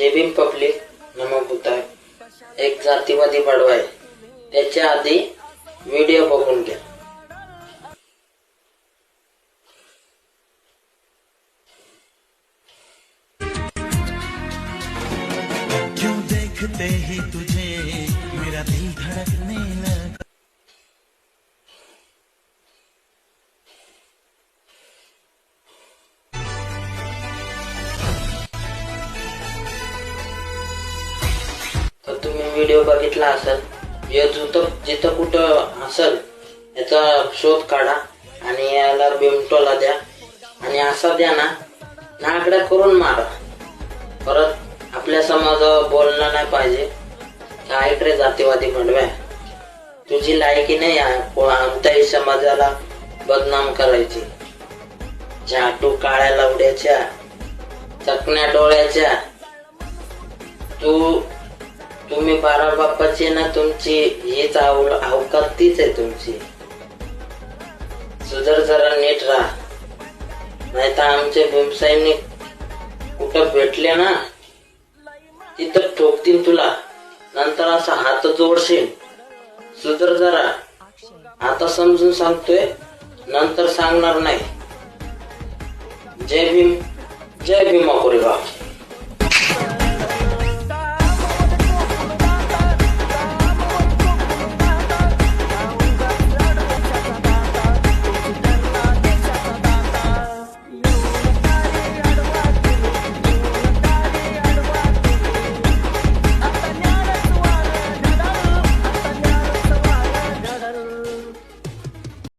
जय Bhim public, नमो बुद्धाय. एक जातीवादी बडवा आहे. त्याच्या आधी व्हिडिओ बघून घ्या. क्यों देखते ही तुझे मेरा दिल धड़कने लगा. तर तुम्ही व्हिडिओ बघितला असेल. जिथं कुठं असेल याचा शोध काढा आणि याला बिमटोला द्या आणि असा द्या ना, नागड्या करून मारा. परत आपल्या समाजावर बोलणं नाही पाहिजे. काय इकडे जातीवादी म्हणव्या, तुझी लायकी नाही कोणत्याही समाजाला बदनाम करायची. झाटू काळ्या लवड्याच्या, चकण्या डोळ्याच्या, तुम्ही बारा बाप्पाची ना, तुमची हीच अवकात तीच आहे तुमची. सुधर जरा, नीट राहा, नाही तर आमचे भीमसैनिक कुठं भेटले ना तिथं ठोकतील तुला. नंतर असा हात जोडशील. सुधर जरा, आता समजून सांगतोय, नंतर सांगणार नाही. जय भीम, जय भीमा कोरेगाव.